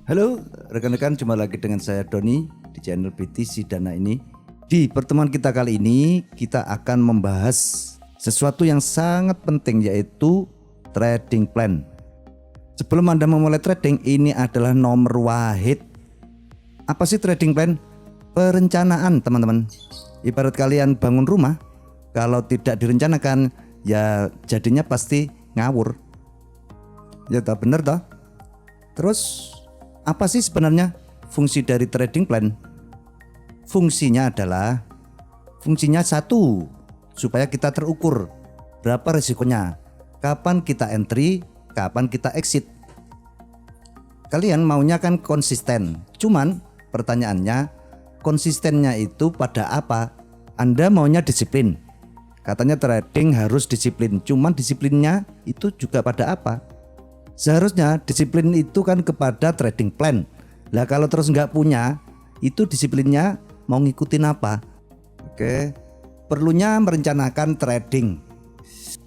Halo rekan-rekan, jumpa lagi dengan saya Doni di channel BTC Dana ini. Di pertemuan kita kali ini kita akan membahas sesuatu yang sangat penting, yaitu trading plan. Sebelum Anda memulai trading, ini adalah nomor wahid. Apa sih trading plan? Perencanaan, teman-teman. Ibarat kalian bangun rumah, kalau tidak direncanakan ya jadinya pasti ngawur. Ya tak bener toh? Terus apa sih sebenarnya fungsi dari trading plan? Fungsinya satu, supaya kita terukur berapa resikonya, kapan kita entry, kapan kita exit. Kalian maunya kan konsisten, cuman pertanyaannya konsistennya itu pada apa? Anda maunya disiplin, katanya trading harus disiplin, cuman disiplinnya itu juga pada apa? Seharusnya disiplin itu kan kepada trading plan. Lah kalau terus nggak punya, itu disiplinnya mau ngikutin apa? Oke, perlunya merencanakan trading.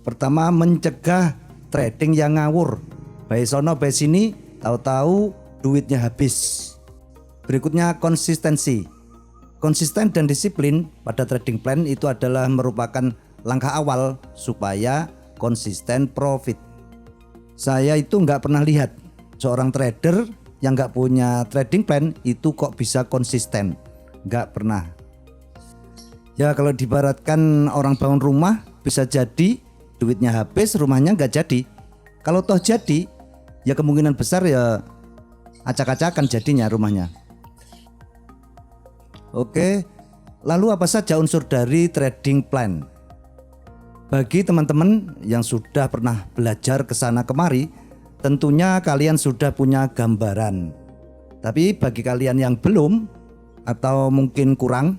Pertama, mencegah trading yang ngawur. Baik sono baik sini, tahu-tahu duitnya habis. Berikutnya konsistensi. Konsisten dan disiplin pada trading plan itu adalah merupakan langkah awal supaya konsisten profit. Saya itu nggak pernah lihat seorang trader yang nggak punya trading plan itu kok bisa konsisten, nggak pernah. Ya kalau dibaratkan orang bangun rumah, bisa jadi duitnya habis, rumahnya nggak jadi. Kalau toh jadi, ya kemungkinan besar ya acak-acakan jadinya rumahnya. Oke, lalu apa saja unsur dari trading plan? Bagi teman-teman yang sudah pernah belajar ke sana kemari, tentunya kalian sudah punya gambaran. Tapi bagi kalian yang belum atau mungkin kurang,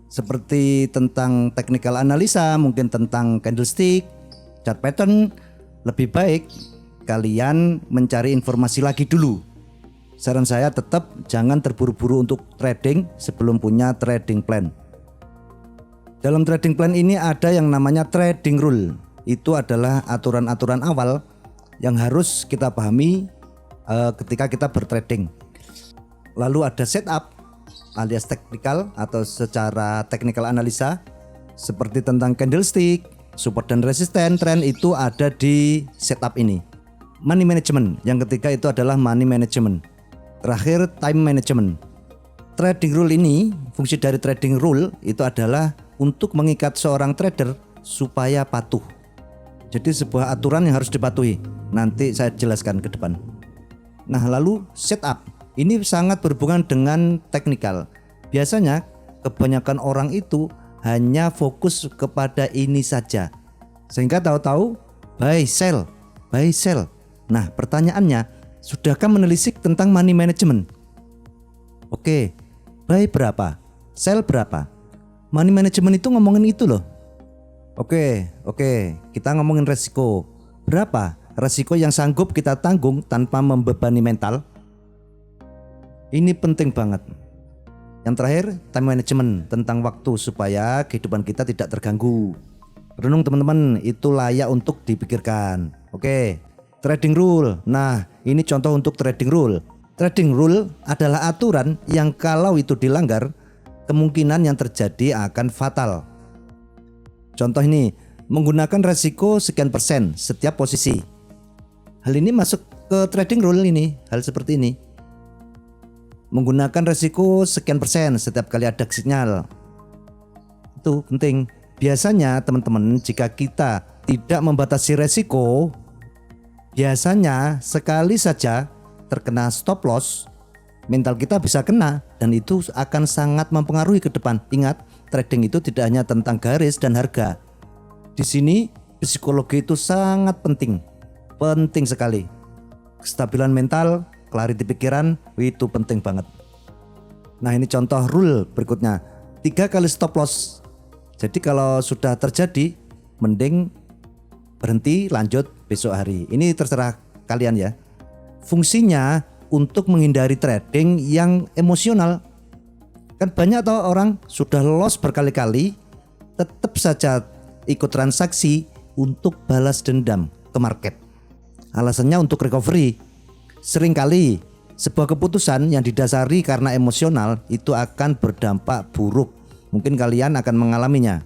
seperti tentang technical analisa, mungkin tentang candlestick, chart pattern, lebih baik kalian mencari informasi lagi dulu. Saran saya tetap jangan terburu-buru untuk trading sebelum punya trading plan. Dalam trading plan ini ada yang namanya trading rule. Itu adalah aturan-aturan awal yang harus kita pahami ketika kita bertrading. Lalu ada setup alias teknikal atau secara technical analisa, seperti tentang candlestick, support dan resisten, trend, itu ada di setup ini. Money management, yang ketiga itu adalah money management. Terakhir time management. Trading rule ini, fungsi dari trading rule itu adalah untuk mengikat seorang trader supaya patuh. Jadi sebuah aturan yang harus dipatuhi. Nanti saya jelaskan ke depan. Nah, lalu setup ini sangat berhubungan dengan teknikal. Biasanya kebanyakan orang itu hanya fokus kepada ini saja, sehingga tahu-tahu buy sell, buy sell. Nah, pertanyaannya, sudahkah menelisik tentang money management? Oke, buy berapa, sell berapa? Money management itu ngomongin itu loh. Oke, kita ngomongin resiko. Berapa resiko yang sanggup kita tanggung tanpa membebani mental? Ini penting banget. Yang terakhir, time management, tentang waktu supaya kehidupan kita tidak terganggu. Renung teman-teman, itu layak untuk dipikirkan. Oke, trading rule. Nah, ini contoh untuk trading rule. Trading rule adalah aturan yang kalau itu dilanggar, kemungkinan yang terjadi akan fatal. Contoh ini, menggunakan resiko sekian persen setiap posisi. Hal ini masuk ke trading rule ini, hal seperti ini. Menggunakan resiko sekian persen setiap kali ada sinyal. Itu penting. Biasanya teman-teman, jika kita tidak membatasi resiko, biasanya sekali saja terkena stop loss, mental kita bisa kena dan itu akan sangat mempengaruhi ke depan. Ingat, trading itu tidak hanya tentang garis dan harga. Di sini psikologi itu sangat penting. Penting sekali. Kestabilan mental, clarity pikiran, itu penting banget. Nah, ini contoh rule berikutnya. 3 kali stop loss. Jadi kalau sudah terjadi, mending berhenti, lanjut besok hari. Ini terserah kalian ya. Fungsinya untuk menghindari trading yang emosional. Kan banyak toh orang sudah loss berkali-kali, tetap saja ikut transaksi untuk balas dendam ke market. Alasannya untuk recovery. Seringkali sebuah keputusan yang didasari karena emosional itu akan berdampak buruk. Mungkin kalian akan mengalaminya.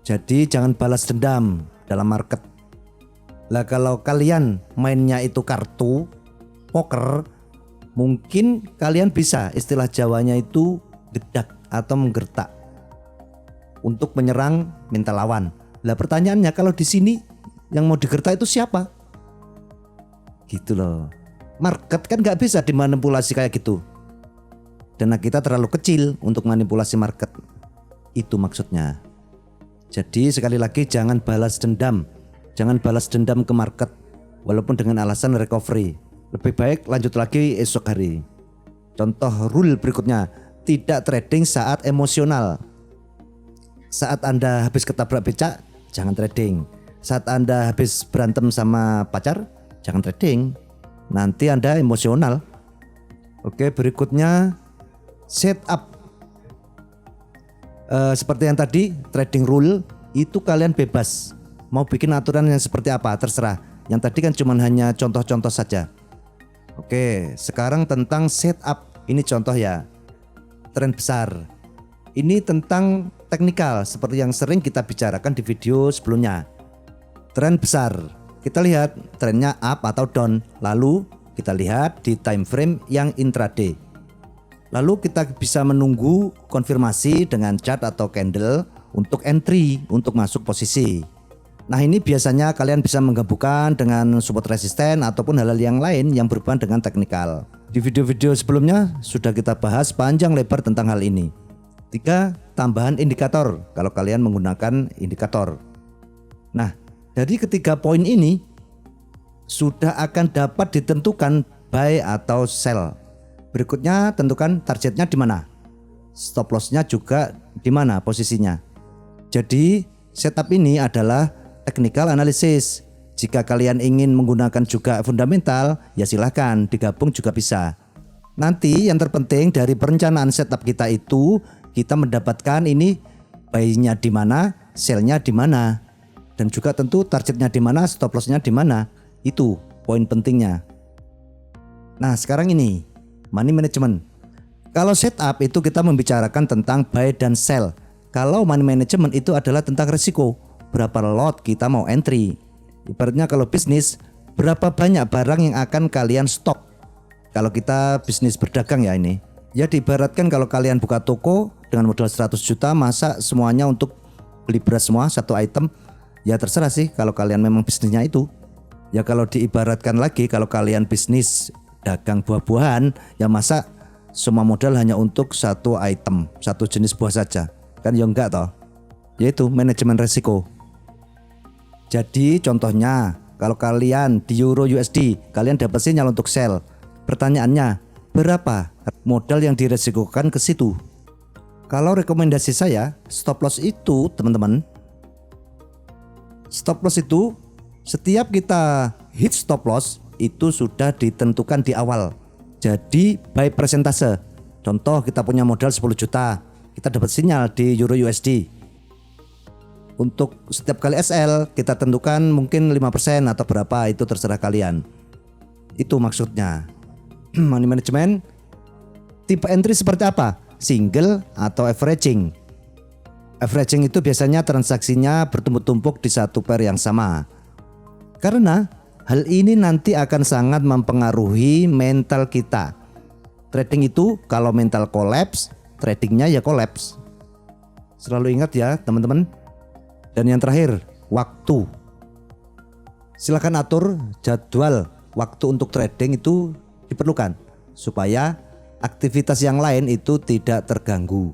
Jadi jangan balas dendam dalam market. Lah kalau kalian mainnya itu kartu poker, mungkin kalian bisa, istilah Jawanya itu gedak atau menggertak untuk menyerang mental lawan. Lah pertanyaannya, kalau di sini yang mau digertak itu siapa? Gitu loh. Market kan nggak bisa dimanipulasi kayak gitu. Dana kita terlalu kecil untuk manipulasi market. Itu maksudnya. Jadi sekali lagi jangan balas dendam. Jangan balas dendam ke market walaupun dengan alasan recovery. Lebih baik lanjut lagi esok hari. Contoh rule berikutnya, tidak trading saat emosional. Saat Anda habis ketabrak becak, jangan trading. Saat Anda habis berantem sama pacar, jangan trading. Nanti Anda emosional. Oke, berikutnya setup. Seperti yang tadi, trading rule itu kalian bebas. Mau bikin aturan yang seperti apa, terserah. Yang tadi kan cuma hanya contoh-contoh saja. Oke, sekarang tentang setup. Ini contoh ya, tren besar. Ini tentang teknikal seperti yang sering kita bicarakan di video sebelumnya. Tren besar, kita lihat trennya up atau down. Lalu kita lihat di time frame yang intraday. Lalu kita bisa menunggu konfirmasi dengan chart atau candle untuk entry, untuk masuk posisi. Nah ini biasanya kalian bisa menggabungkan dengan support resisten ataupun hal-hal yang lain yang berhubungan dengan teknikal. Di video-video sebelumnya sudah kita bahas panjang lebar tentang hal ini. 3. Tambahan indikator kalau kalian menggunakan indikator. Nah dari ketiga poin ini sudah akan dapat ditentukan buy atau sell. Berikutnya tentukan targetnya di mana. Stop lossnya juga di mana posisinya. Jadi setup ini adalah technical analysis. Jika kalian ingin menggunakan juga fundamental, ya silahkan digabung juga bisa. Nanti yang terpenting dari perencanaan setup kita itu, kita mendapatkan ini buy-nya di mana, sell-nya di mana, dan juga tentu targetnya di mana, stop loss-nya di mana. Itu poin pentingnya. Nah sekarang ini money management. Kalau setup itu kita membicarakan tentang buy dan sell. Kalau money management itu adalah tentang risiko. Berapa lot kita mau entry. Ibaratnya kalau bisnis, berapa banyak barang yang akan kalian stok. Kalau kita bisnis berdagang ya ini. Ya diibaratkan kalau kalian buka toko dengan modal 100 juta, masa semuanya untuk beli beras semua satu item. Ya terserah sih kalau kalian memang bisnisnya itu. Ya kalau diibaratkan lagi, kalau kalian bisnis dagang buah-buahan, ya masa semua modal hanya untuk satu item, satu jenis buah saja. Kan ya enggak toh. Yaitu manajemen risiko. Jadi contohnya kalau kalian di Euro USD, kalian dapat sinyal untuk sell. Pertanyaannya, berapa modal yang diresikokan ke situ? Kalau rekomendasi saya, stop loss itu teman-teman, stop loss itu setiap kita hit stop loss itu sudah ditentukan di awal. Jadi by persentase. Contoh kita punya modal 10 juta, kita dapat sinyal di Euro USD. Untuk setiap kali SL kita tentukan mungkin 5% atau berapa, itu terserah kalian. Itu maksudnya. Money management tipe entry seperti apa? Single atau averaging? Averaging itu biasanya transaksinya bertumpuk-tumpuk di satu pair yang sama. Karena hal ini nanti akan sangat mempengaruhi mental kita. Trading itu kalau mental collapse, tradingnya ya collapse. Selalu ingat ya teman-teman. Dan yang terakhir, waktu. Silakan atur jadwal waktu untuk trading itu diperlukan supaya aktivitas yang lain itu tidak terganggu.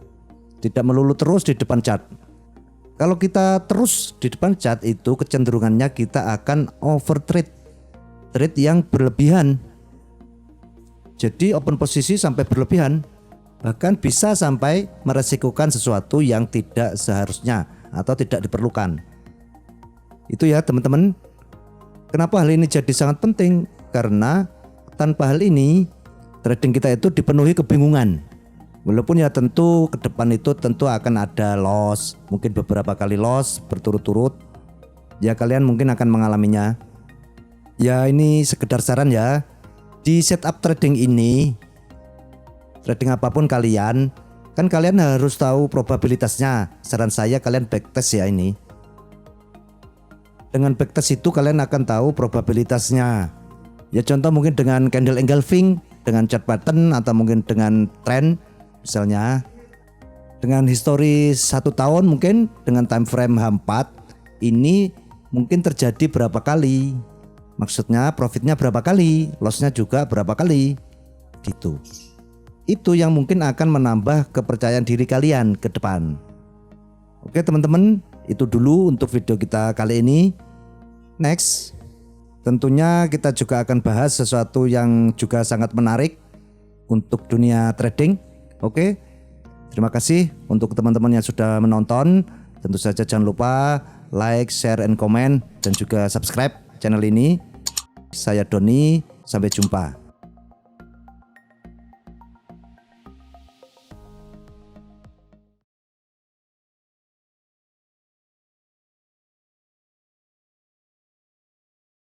Tidak melulu terus di depan chart. Kalau kita terus di depan chart itu kecenderungannya kita akan overtrade. Trade yang berlebihan. Jadi open posisi sampai berlebihan. Bahkan bisa sampai meresikokan sesuatu yang tidak seharusnya atau tidak diperlukan. Itu ya teman-teman. Kenapa hal ini jadi sangat penting? Karena tanpa hal ini trading kita itu dipenuhi kebingungan. Walaupun ya tentu ke depan itu tentu akan ada loss, mungkin beberapa kali loss berturut-turut. Ya kalian mungkin akan mengalaminya. Ya ini sekedar saran ya. Di setup trading ini, trading apapun kalian, kan kalian harus tahu probabilitasnya. Saran saya kalian backtest ya ini. Dengan backtest itu kalian akan tahu probabilitasnya. Ya contoh mungkin dengan candle engulfing, dengan chart pattern, atau mungkin dengan trend misalnya. Dengan histori 1 tahun mungkin dengan time frame H4 ini mungkin terjadi berapa kali. Maksudnya profitnya berapa kali, lossnya juga berapa kali gitu. Itu yang mungkin akan menambah kepercayaan diri kalian ke depan. Oke teman-teman, itu dulu untuk video kita kali ini. Next, tentunya kita juga akan bahas sesuatu yang juga sangat menarik untuk dunia trading. Oke, terima kasih untuk teman-teman yang sudah menonton. Tentu saja jangan lupa like, share, and comment, dan juga subscribe channel ini. Saya Doni, sampai jumpa.